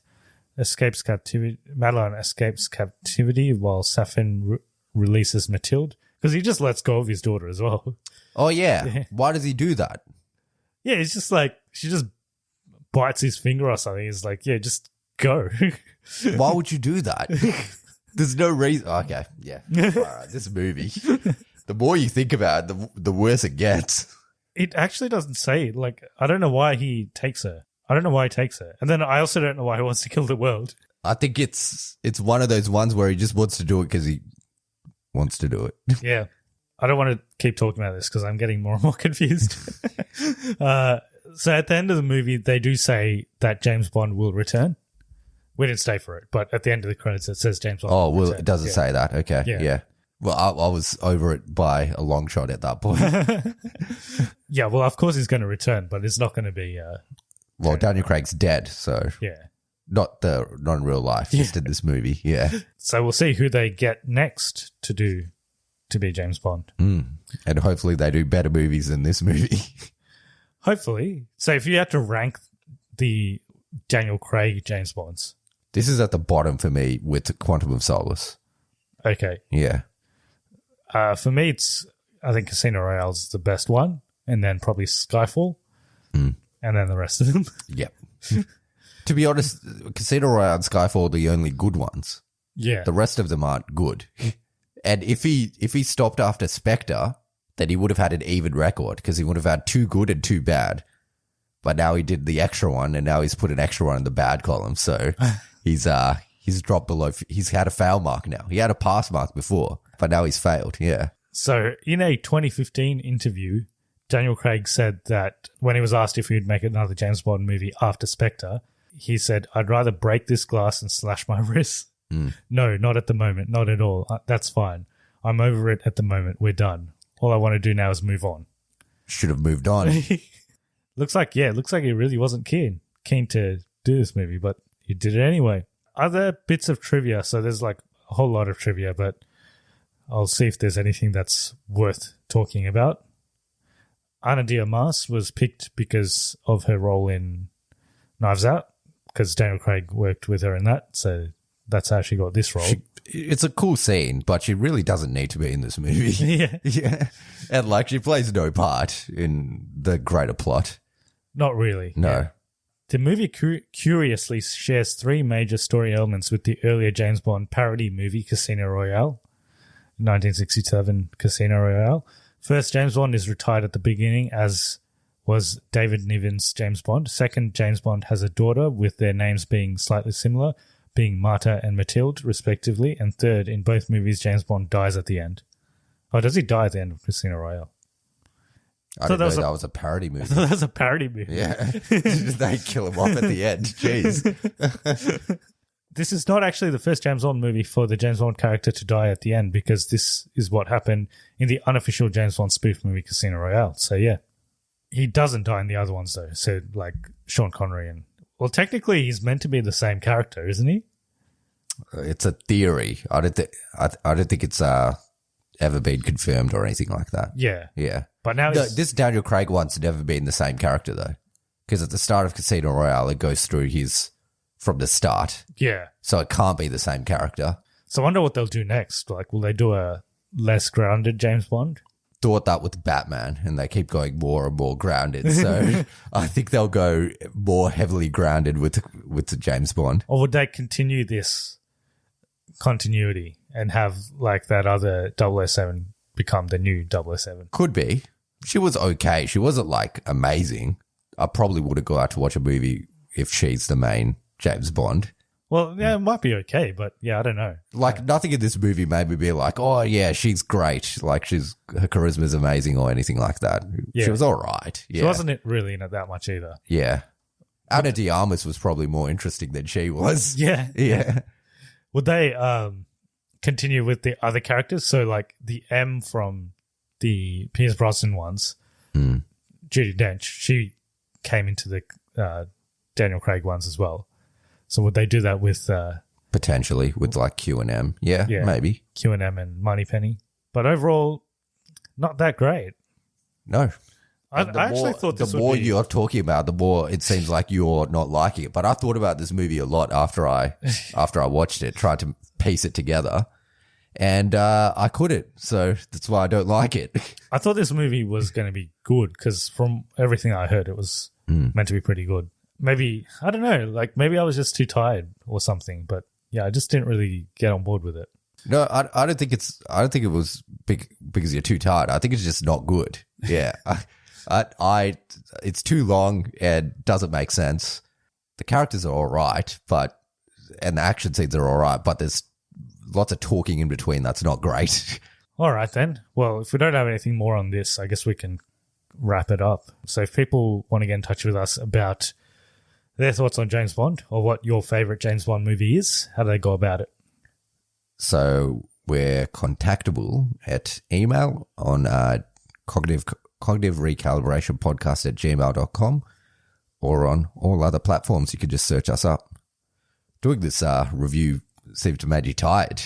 Madeline escapes captivity while Safin releases Mathilde, because he just lets go of his daughter as well. Oh, yeah. Why does he do that? Yeah, it's just like, she just bites his finger or something. He's like, yeah, just go. Why would you do that? There's no reason. Okay, yeah. All right, this movie, the more you think about it, the worse it gets. It actually doesn't say, like, I don't know why he takes her. And then I also don't know why he wants to kill the world. I think it's one of those ones where he just wants to do it because he wants to do it. Yeah. I don't want to keep talking about this because I'm getting more and more confused. So at the end of the movie, they do say that James Bond will return. We didn't stay for it, but at the end of the credits, it says James Bond will return. It doesn't say that. Okay. Yeah. Well, I was over it by a long shot at that point. Yeah, well, of course he's going to return, but it's not going to be... well, Daniel Craig's dead, so... Yeah. Not in real life, just in this movie, yeah. So we'll see who they get next to be James Bond. And hopefully they do better movies than this movie. Hopefully. So if you had to rank the Daniel Craig James Bonds... This is at the bottom for me with Quantum of Solace. Okay. Yeah. For me, I think Casino Royale is the best one, and then probably Skyfall, and then the rest of them. Yep. To be honest, Casino Royale and Skyfall are the only good ones. Yeah. The rest of them aren't good. And if he stopped after Spectre, then he would have had an even record, because he would have had 2 good and 2 bad. But now he did the extra one, and now he's put an extra one in the bad column. So he's He's dropped below. He's had a fail mark now. He had a pass mark before, but now he's failed. Yeah. So in a 2015 interview, Daniel Craig said that when he was asked if he would make another James Bond movie after Spectre, he said, "I'd rather break this glass and slash my wrists. No, not at the moment. Not at all. That's fine. I'm over it at the moment. We're done. All I want to do now is move on." Should have moved on. Looks like he really wasn't keen to do this movie, but he did it anyway. Other bits of trivia. So there's like a whole lot of trivia, but I'll see if there's anything that's worth talking about. Ana de Armas was picked because of her role in Knives Out, because Daniel Craig worked with her in that, so that's how she got this role. It's a cool scene, but she really doesn't need to be in this movie. Yeah. Yeah. And like, she plays no part in the greater plot. Not really. No. Yeah. The movie curiously shares three major story elements with the earlier James Bond parody movie Casino Royale, 1967 Casino Royale. First, James Bond is retired at the beginning, as was David Niven's James Bond. Second, James Bond has a daughter with their names being slightly similar, being Marta and Mathilde, respectively. And third, in both movies, James Bond dies at the end. Oh, does he die at the end of Casino Royale? I didn't know that was a parody movie. That was a parody movie. Yeah. They kill him off at the end. Jeez. This is not actually the first James Bond movie for the James Bond character to die at the end, because this is what happened in the unofficial James Bond spoof movie Casino Royale. So, yeah. He doesn't die in the other ones, though. So, like, Sean Connery and... Well, technically, he's meant to be the same character, isn't he? It's a theory. I don't think it's ever been confirmed or anything like that. Yeah. Yeah. But now this Daniel Craig one's never been the same character, though. Because at the start of Casino Royale, it goes through his... from the start. Yeah. So it can't be the same character. So I wonder what they'll do next. Like, will they do a less grounded James Bond? Thought that with Batman, and they keep going more and more grounded. So I think they'll go more heavily grounded with the James Bond. Or would they continue this continuity and have, like, that other 007 become the new 007? Could be. She was okay. She wasn't, like, amazing. I probably would have gone out to watch a movie if she's the main James Bond. Well, yeah, it might be okay, but yeah, I don't know. Like, nothing in this movie made me be like, oh, yeah, she's great. Like, her charisma's amazing or anything like that. Yeah. She was all right. Yeah. She wasn't really in it that much either. Yeah. Ana de Armas was probably more interesting than she was. Yeah. Yeah. Would they continue with the other characters? So, like, the M from the Pierce Brosnan ones, Judi Dench, she came into the Daniel Craig ones as well. So would they do that with... potentially, with like Q&M. Yeah, maybe. Q&M and Moneypenny. But overall, not that great. No. I actually thought this the more you're talking about, the more it seems like you're not liking it. But I thought about this movie a lot after I watched it, tried to piece it together. And I couldn't. So that's why I don't like it. I thought this movie was going to be good because from everything I heard, it was meant to be pretty good. Maybe, I don't know, like maybe I was just too tired or something, but yeah, I just didn't really get on board with it. No, I don't think it was big because you're too tired. I think it's just not good. Yeah. It's too long and doesn't make sense. The characters are all right, and the action scenes are all right, but there's lots of talking in between that's not great. All right then. Well, if we don't have anything more on this, I guess we can wrap it up. So if people want to get in touch with us about their thoughts on James Bond or what your favorite James Bond movie is, how do they go about it? So we're contactable at email on cognitive recalibration podcast at gmail.com or on all other platforms. You can just search us up. Doing this review seemed to make you tired.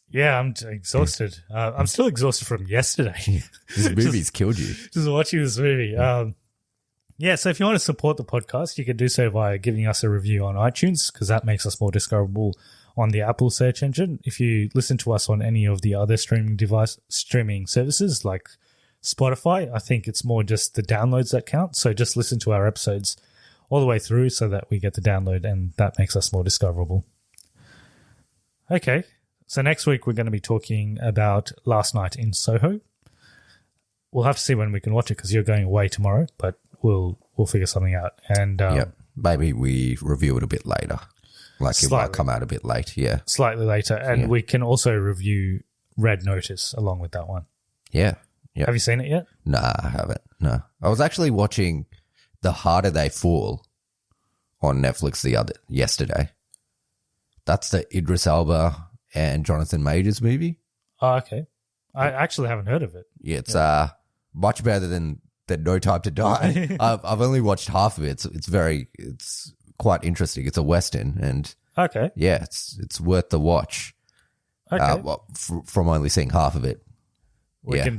Yeah, I'm exhausted. I'm still exhausted from yesterday. This movie's killed you. Just watching this movie. Yeah, so if you want to support the podcast, you can do so by giving us a review on iTunes because that makes us more discoverable on the Apple search engine. If you listen to us on any of the other streaming services like Spotify, I think it's more just the downloads that count. So just listen to our episodes all the way through so that we get the download and that makes us more discoverable. Okay, so next week we're going to be talking about Last Night in Soho. We'll have to see when we can watch it because you're going away tomorrow, but we'll figure something out. And maybe we review it a bit later. Like it might come out a bit late. Yeah. Slightly later. And we can also review Red Notice along with that one. Yeah. Yeah. Have you seen it yet? Nah, I haven't. No. I was actually watching The Harder They Fall on Netflix yesterday. That's the Idris Elba and Jonathan Majors movie. Oh, okay. I actually haven't heard of it. Yeah, it's much better than No Time to Die. I've only watched half of it. It's quite interesting. It's a Western, and okay. Yeah, it's worth the watch. Okay. From only seeing half of it.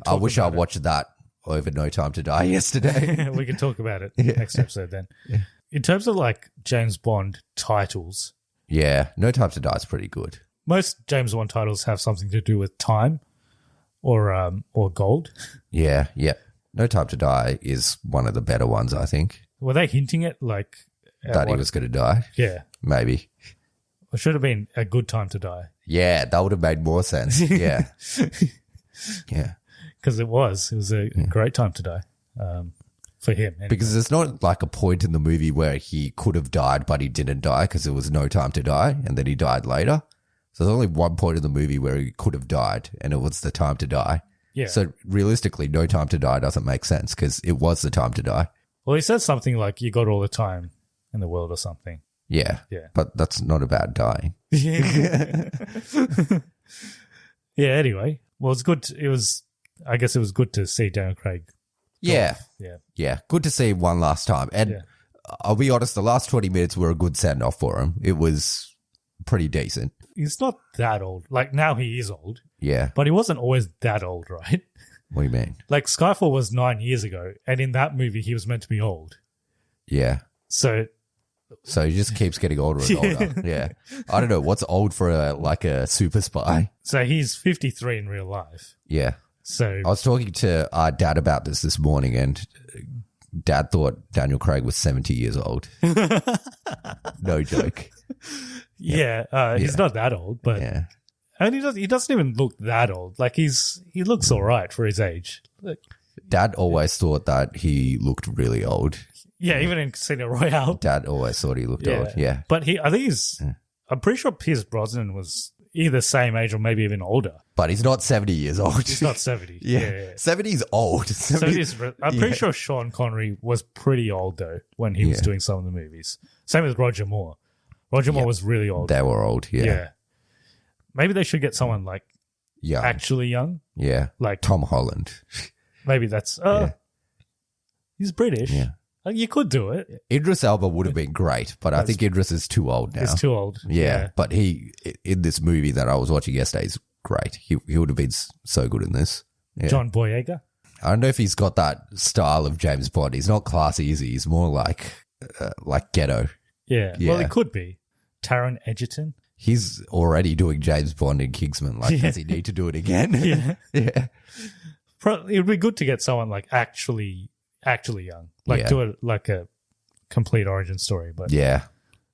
I wish I watched that over No Time to Die yesterday. We can talk about it next episode then. Yeah. In terms of like James Bond titles. Yeah, No Time to Die is pretty good. Most James Bond titles have something to do with time or gold. Yeah. No Time to Die is one of the better ones, I think. Were they hinting at like that he was going to die? Yeah. Maybe. It should have been A Good Time to Die. Yeah, that would have made more sense. Yeah. Yeah. Because it was a great time to die for him. Anyway. Because there's not like a point in the movie where he could have died, but he didn't die because there was no time to die, and then he died later. So there's only one point in the movie where he could have died, and it was the time to die. Yeah. So realistically, No Time to Die doesn't make sense because it was the time to die. Well, he says something like, you got all the time in the world or something. Yeah. Yeah. But that's not about dying. Yeah, anyway. Well, it's good. I guess it was good to see Daniel Craig. Yeah. Yeah. Yeah. Good to see him one last time. And I'll be honest, the last 20 minutes were a good send-off for him. It was pretty decent. He's not that old. Like, now he is old. Yeah. But he wasn't always that old, right? What do you mean? Like, Skyfall was 9 years ago, and in that movie, he was meant to be old. Yeah. So he just keeps getting older and older. Yeah. I don't know. What's old for a super spy? So he's 53 in real life. Yeah. So I was talking to our dad about this morning, and Dad thought Daniel Craig was 70 years old. No joke. Yeah. He's not that old, but and he doesn't even look that old. Like he looks all right for his age. Dad always thought that he looked really old. Yeah, even in Casino Royale. Dad always thought he looked old. Yeah. But I'm pretty sure Pierce Brosnan was either same age or maybe even older. But he's not 70 years old. He's not 70. Yeah. 70 is old. 70 I'm pretty sure Sean Connery was pretty old, though, when he was doing some of the movies. Same with Roger Moore. Roger Moore was really old. They were old, yeah. Maybe they should get someone like actually young. Yeah. Like Tom Holland. Maybe that's... He's British. Yeah. You could do it. Idris Elba would have been great, but I think Idris is too old now. He's too old. Yeah. But he, in this movie that I was watching yesterday, is great. He would have been so good in this. Yeah. John Boyega. I don't know if he's got that style of James Bond. He's not classy, is he? He's more like ghetto. Yeah. Well, it could be. Taron Egerton. He's already doing James Bond in Kingsman. Like, does he need to do it again? Yeah. Yeah. It would be good to get someone like actually young. Like do it like a complete origin story. But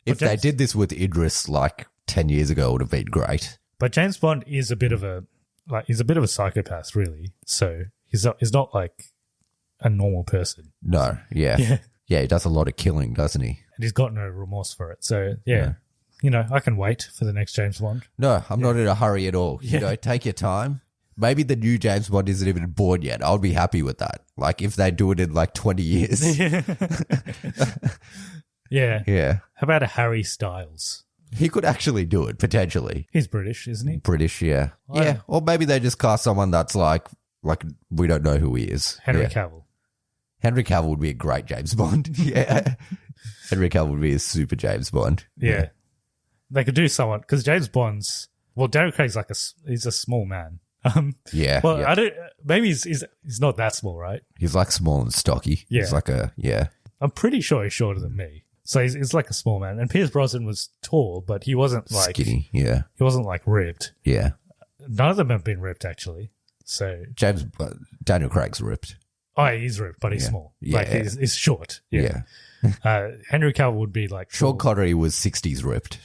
if they did this with Idris like 10 years ago, it would have been great. But James Bond is a bit of a psychopath, really. So he's not like a normal person. No, yeah, he does a lot of killing, doesn't he? And he's got no remorse for it. So I can wait for the next James Bond. No, I'm not in a hurry at all. You know, take your time. Maybe the new James Bond isn't even born yet. I would be happy with that. Like if they do it in like 20 years. Yeah. How about a Harry Styles? He could actually do it, potentially. He's British, isn't he? British, yeah. Yeah. Or maybe they just cast someone that's like we don't know who he is. Henry Cavill. Henry Cavill would be a great James Bond. Yeah. Henry Cavill would be a super James Bond. Yeah. They could do someone, because James Bond's, Daniel Craig's he's a small man. I don't. Maybe he's not that small, right? He's like small and stocky. Yeah, he's like I'm pretty sure he's shorter than me, so he's like a small man. And Pierce Brosnan was tall, but he wasn't like skinny. Yeah, he wasn't like ripped. Yeah, none of them have been ripped actually. So Daniel Craig's ripped. Oh, he's ripped, but he's small. Yeah, like he's short. Yeah. Henry Cavill would be like Sean Connery was 60s ripped.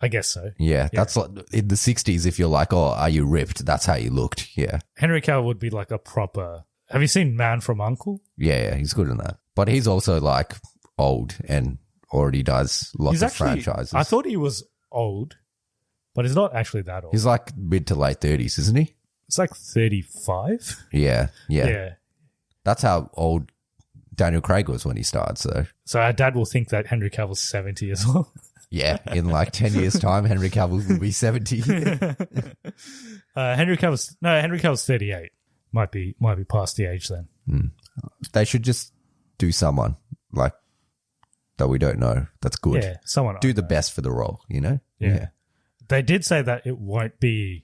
I guess so. Yeah, that's like in the 60s. If you're like, oh, are you ripped? That's how you looked. Yeah. Henry Cavill would be like a proper. Have you seen Man from U.N.C.L.E.? Yeah, he's good in that. But he's also like old and already does lots of franchises. I thought he was old, but he's not actually that old. He's like mid to late 30s, isn't he? It's like 35. Yeah. Yeah. That's how old Daniel Craig was when he started, so. So our dad will think that Henry Cavill's 70 as well. Yeah, in like 10 years' time, Henry Cavill will be 70. Henry Cavill's 38. Might be past the age then. They should just do someone like that we don't know. That's good. Yeah, someone. Do the best for the role, you know? Yeah. They did say that it won't be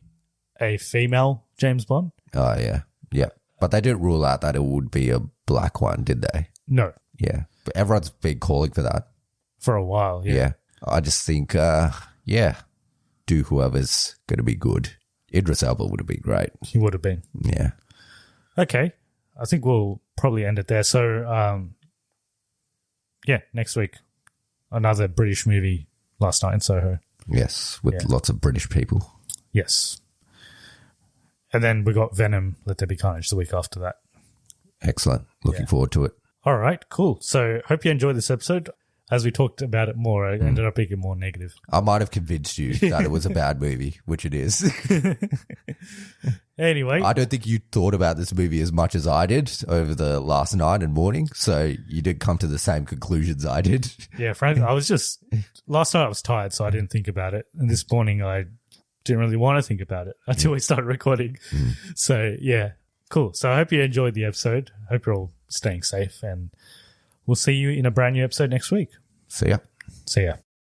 a female James Bond. Oh, yeah. Yeah. But they didn't rule out that it would be a black one, did they? No. Yeah. But everyone's been calling for that. For a while, Yeah. I just think, do whoever's going to be good. Idris Elba would have been great. He would have been. Yeah. Okay. I think we'll probably end it there. So, next week, another British movie, Last Night in Soho. Yes, with lots of British people. Yes. And then we got Venom, Let There Be Carnage the week after that. Excellent. Looking forward to it. All right, cool. So hope you enjoyed this episode. As we talked about it more, it ended up being more negative. I might have convinced you that it was a bad movie, which it is. Anyway. I don't think you thought about this movie as much as I did over the last night and morning, so you did come to the same conclusions I did. Yeah, frankly, last night I was tired, so I didn't think about it. And this morning I didn't really want to think about it until we started recording. So, yeah, cool. So I hope you enjoyed the episode. Hope you're all staying safe, and we'll see you in a brand new episode next week. See ya. See ya.